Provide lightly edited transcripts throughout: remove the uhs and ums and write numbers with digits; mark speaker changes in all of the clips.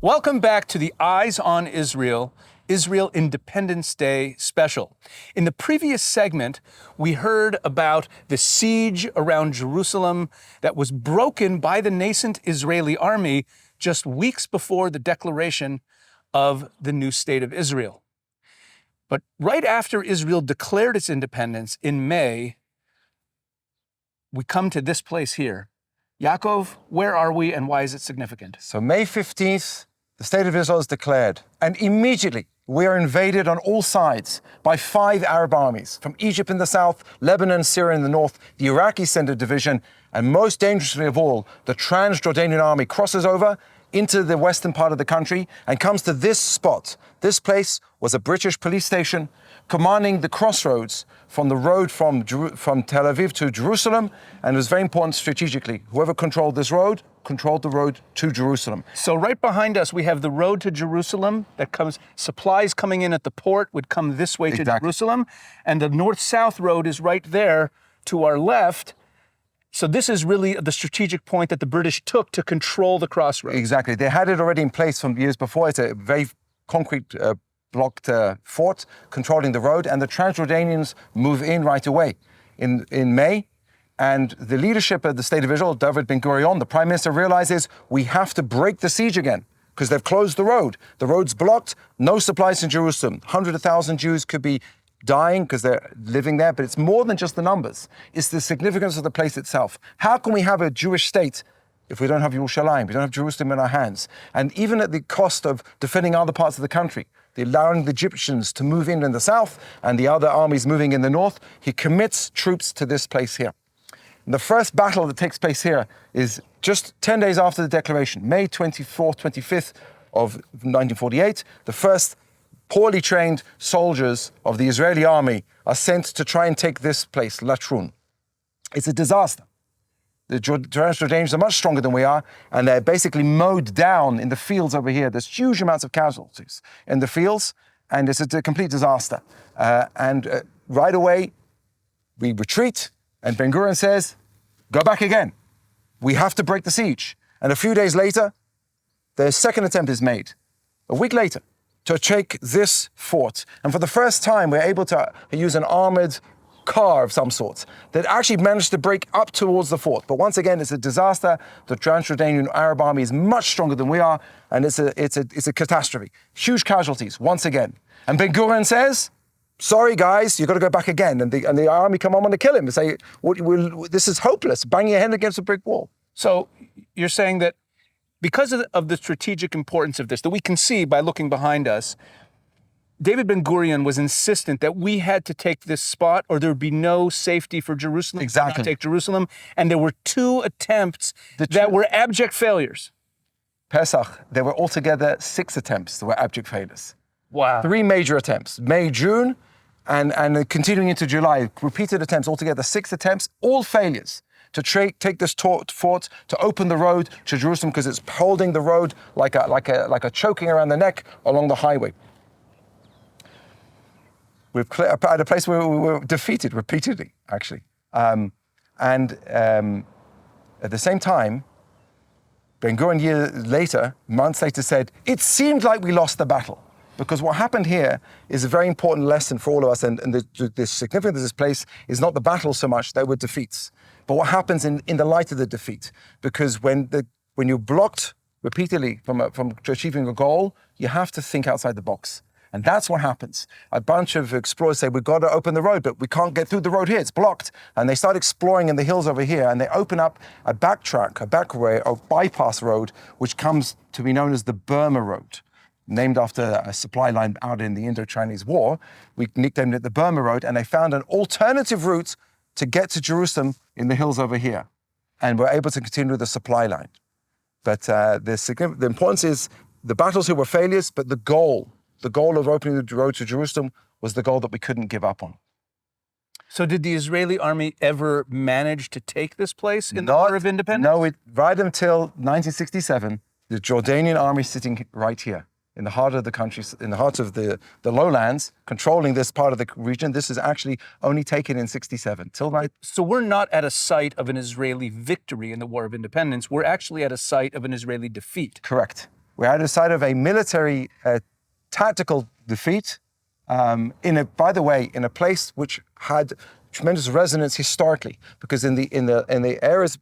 Speaker 1: Welcome back to the Eyes on Israel, Israel Independence Day special. In the previous segment, we heard about the siege around Jerusalem that was broken by the nascent Israeli army just weeks before the declaration of the new state of Israel. But right after Israel declared its independence in May, we come to this place here. Yaakov, where are we and why is it significant?
Speaker 2: So May 15th, the State of Israel is declared, and immediately we are invaded on all sides by 5 Arab armies, from Egypt in the south, Lebanon, Syria in the north, the Iraqi center division, and most dangerously of all, the Transjordanian army crosses over into the western part of the country and comes to this spot. This place was a British police station commanding the crossroads from the road from Tel Aviv to Jerusalem, and it was very important strategically. Whoever controlled this road controlled the road to Jerusalem.
Speaker 1: So right behind us, we have the road to Jerusalem that comes, supplies coming in at the port would come this way to Jerusalem, and the north-south road is right there to our left. So this is really the strategic point that the British took to control the crossroads.
Speaker 2: Exactly. They had it already in place from years before. It's a very concrete blocked fort controlling the road, and the Transjordanians move in right away in May. And the leadership of the State of Israel, David Ben-Gurion, the Prime Minister, realizes we have to break the siege again because they've closed the road. The road's blocked, no supplies in Jerusalem. 100,000 Jews could be dying because they're living there, but it's more than just the numbers. It's the significance of the place itself. How can we have a Jewish state if we don't have Yerushalayim, we don't have Jerusalem in our hands? And even at the cost of defending other parts of the country, allowing the Egyptians to move in the south and the other armies moving in the north, he commits troops to this place here. And the first battle that takes place here is just 10 days after the declaration, May 24th, 25th of 1948. The first poorly trained soldiers of the Israeli army are sent to try and take this place, Latrun. It's a disaster. The Transjordanians are much stronger than we are, and they're basically mowed down in the fields over here. There's huge amounts of casualties in the fields, and it's a complete disaster. Right away, we retreat, and Ben-Gurion says, go back again. We have to break the siege. And a few days later, the second attempt is made, a week later, to take this fort. And for the first time, we're able to use an armored car of some sort that actually managed to break up towards the fort. But once again, it's a disaster. The Transjordanian Arab army is much stronger than we are, and it's a catastrophe. Huge casualties, once again. And Ben-Gurion says, sorry guys, you've got to go back again. And the army come on to kill him and say, this is hopeless, bang your head against a brick wall.
Speaker 1: So you're saying that because of the strategic importance of this, that we can see by looking behind us, David Ben-Gurion was insistent that we had to take this spot or there would be no safety for Jerusalem.
Speaker 2: Exactly.
Speaker 1: Not take Jerusalem. And there were 2 attempts that were abject failures.
Speaker 2: Pesach, there were altogether 6 attempts that were abject failures.
Speaker 1: Wow.
Speaker 2: 3 major attempts, May, June, and continuing into July, repeated attempts, altogether 6 attempts, all failures to take this fort, to open the road to Jerusalem because it's holding the road like a choking around the neck along the highway. We've at a place where we were defeated repeatedly, actually. At the same time, Ben-Gurion years later, months later, said, it seemed like we lost the battle. Because what happened here is a very important lesson for all of us, and the significance of this place is not the battle so much, they were defeats, but what happens in the light of the defeat. Because when you're blocked repeatedly from achieving a goal, you have to think outside the box. And that's what happens. A bunch of explorers say, we've got to open the road, but we can't get through the road here, it's blocked. And they start exploring in the hills over here, and they open up a backtrack, a backway, a bypass road, which comes to be known as the Burma Road, named after a supply line out in the Indo-Chinese War. We nicknamed it the Burma Road, and they found an alternative route to get to Jerusalem in the hills over here. And we're able to continue the supply line. But the importance is the battles here were failures, but the goal of opening the road to Jerusalem was the goal that we couldn't give up on.
Speaker 1: So did the Israeli army ever manage to take this place in the War of Independence?
Speaker 2: No, right until 1967, the Jordanian army sitting right here, in the heart of the country, in the heart of the lowlands, controlling this part of the region. This is actually only taken in 67.
Speaker 1: So we're not at a site of an Israeli victory in the War of Independence. We're actually at a site of an Israeli defeat.
Speaker 2: Correct. We're at the side of a military tactical defeat, by the way, in a place which had tremendous resonance historically, because in the areas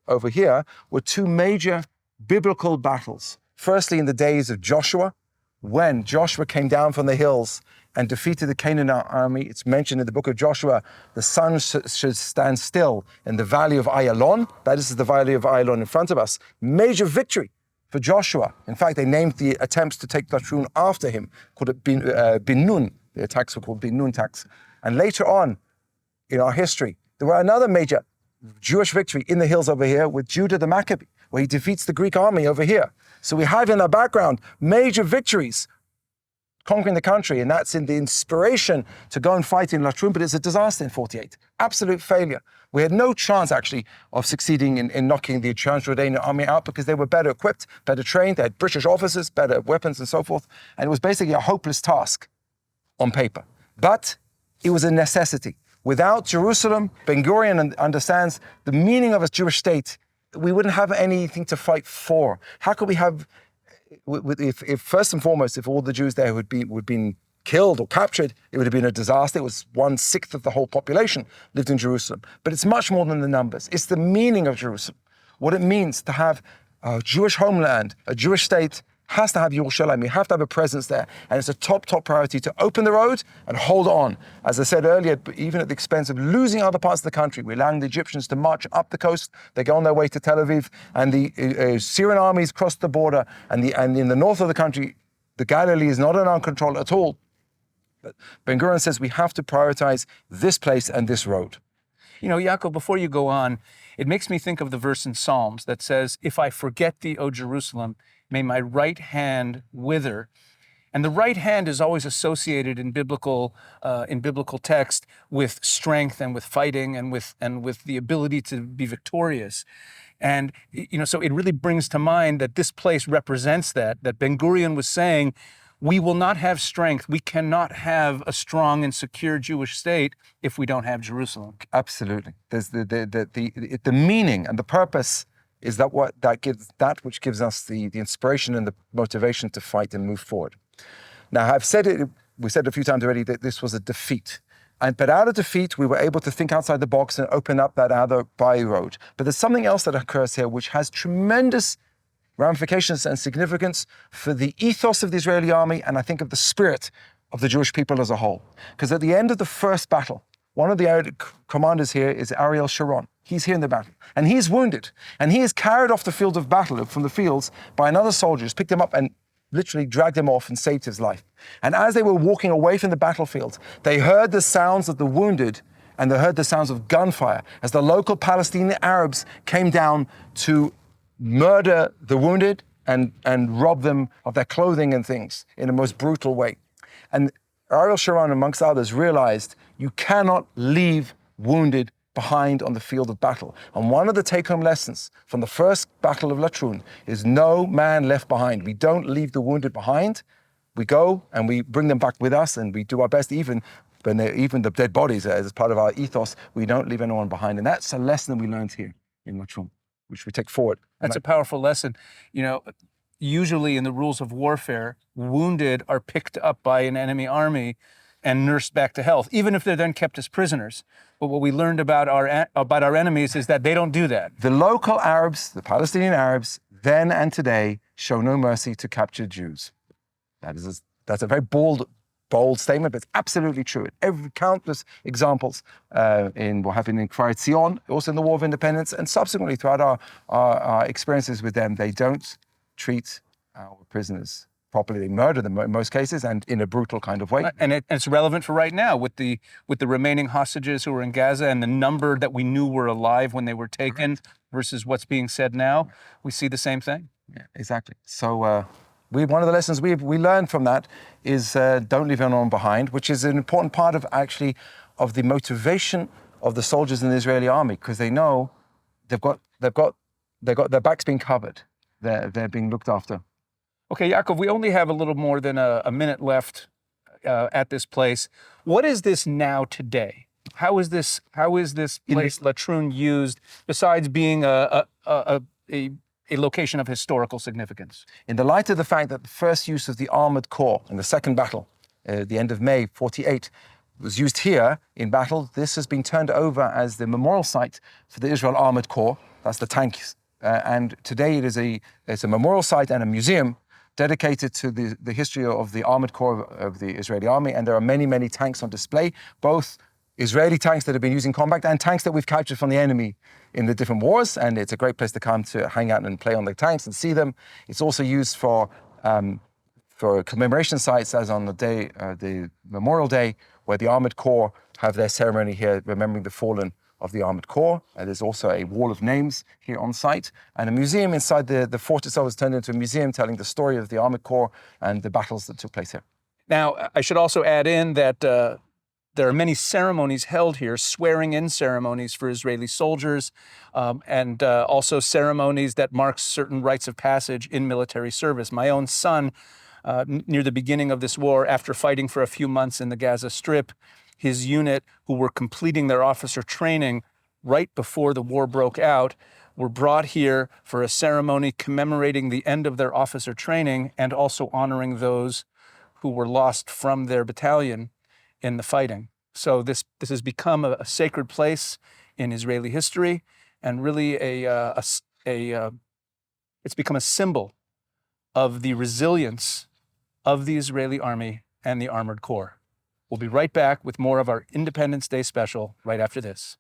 Speaker 2: over here were two major biblical battles. Firstly, in the days of Joshua, when Joshua came down from the hills and defeated the Canaanite army. It's mentioned in the book of Joshua, the sun should stand still in the valley of Ayalon. That is the valley of Ayalon in front of us. Major victory for Joshua. In fact, they named the attempts to take Latrun after him, called it Bin Nun. The attacks were called Bin Nun attacks. And later on in our history, there were another major Jewish victory in the hills over here with Judah the Maccabee, where he defeats the Greek army over here. So we have in our background major victories conquering the country, and that's in the inspiration to go and fight in Latrun, but it's a disaster in 48. Absolute failure. We had no chance, actually, of succeeding in knocking the Transjordanian army out because they were better equipped, better trained, they had British officers, better weapons and so forth, and it was basically a hopeless task on paper. But it was a necessity. Without Jerusalem, Ben-Gurion understands the meaning of a Jewish state. We wouldn't have anything to fight for. How could we have, if first and foremost, if all the Jews there would been killed or captured, it would have been a disaster. It was 1/6 of the whole population lived in Jerusalem. But it's much more than the numbers. It's the meaning of Jerusalem. What it means to have a Jewish homeland, a Jewish state, has to have Yerushalayim. You have to have a presence there. And it's a top priority to open the road and hold on. As I said earlier, even at the expense of losing other parts of the country, we're allowing the Egyptians to march up the coast. They go on their way to Tel Aviv, and the Syrian armies cross the border. And in the north of the country, the Galilee is not in our control at all. But Ben-Gurion says we have to prioritize this place and this road.
Speaker 1: You know, Yaakov, before you go on, it makes me think of the verse in Psalms that says, "If I forget thee, O Jerusalem, may my right hand wither." And the right hand is always associated in biblical text with strength and with fighting and with the ability to be victorious. And so it really brings to mind that this place represents that Ben-Gurion was saying, we will not have strength. We cannot have a strong and secure Jewish state if we don't have Jerusalem.
Speaker 2: Absolutely. There's the meaning and the purpose is that which gives us the inspiration and the motivation to fight and move forward. Now, we said a few times already that this was a defeat. But out of defeat, we were able to think outside the box and open up that other by road. But there's something else that occurs here which has tremendous ramifications and significance for the ethos of the Israeli army, and I think of the spirit of the Jewish people as a whole. Because at the end of the first battle, one of the commanders here is Ariel Sharon. He's here in the battle, and he's wounded, and he is carried off the field of battle from the fields by another soldier who's picked him up and literally dragged him off and saved his life. And as they were walking away from the battlefield, they heard the sounds of the wounded, and they heard the sounds of gunfire as the local Palestinian Arabs came down to murder the wounded and rob them of their clothing and things in the most brutal way. And Ariel Sharon, amongst others, realized you cannot leave wounded behind on the field of battle. And one of the take-home lessons from the first battle of Latrun is no man left behind. We don't leave the wounded behind. We go and we bring them back with us, and we do our best, even the dead bodies as part of our ethos. We don't leave anyone behind. And that's a lesson that we learned here in Latrun, which we take forward.
Speaker 1: That's a powerful lesson. Usually in the rules of warfare, wounded are picked up by an enemy army and nursed back to health, even if they're then kept as prisoners. But what we learned about our enemies is that they don't do that.
Speaker 2: The local Arabs, the Palestinian Arabs, then and today, show no mercy to captured Jews. That's a very bold statement, but it's absolutely true. Every countless examples in what happened in Kiryat Zion, also in the War of Independence, and subsequently throughout our experiences with them, they don't treat our prisoners properly. They murder them in most cases, and in a brutal kind of way.
Speaker 1: And it's relevant for right now with the remaining hostages who are in Gaza and the number that we knew were alive when they were taken versus what's being said now. We see the same thing.
Speaker 2: Yeah, exactly. So one of the lessons we learned from that is don't leave anyone behind, which is an important part of the motivation of the soldiers in the Israeli army, because they know they've got their backs being covered. They're being looked after.
Speaker 1: Okay, Yaakov, we only have a little more than a minute left at this place. What is this now today? How is this place Latrun used, besides being a a location of historical significance.
Speaker 2: In the light of the fact that the first use of the armored corps in the second battle, the end of May 48, was used here in battle, this has been turned over as the memorial site for the Israel Armored Corps. That's the tanks. And today it's a memorial site and a museum dedicated to the history of the Armored Corps of the Israeli army. And there are many, many tanks on display, both Israeli tanks that have been used in combat and tanks that we've captured from the enemy in the different wars. And it's a great place to come to hang out and play on the tanks and see them. It's also used for commemoration sites, as on the day, the Memorial Day, where the Armored Corps have their ceremony here, remembering the fallen of the Armored Corps. And there's also a wall of names here on site, and a museum inside the fort itself was turned into a museum telling the story of the Armored Corps and the battles that took place here.
Speaker 1: Now, I should also add in that there are many ceremonies held here, swearing-in ceremonies for Israeli soldiers, and also ceremonies that mark certain rites of passage in military service. My own son, near the beginning of this war, after fighting for a few months in the Gaza Strip, his unit, who were completing their officer training right before the war broke out, were brought here for a ceremony commemorating the end of their officer training and also honoring those who were lost from their battalion in the fighting. So this has become a sacred place in Israeli history, and really it's become a symbol of the resilience of the Israeli army and the Armored Corps. We'll be right back with more of our Independence Day special right after this.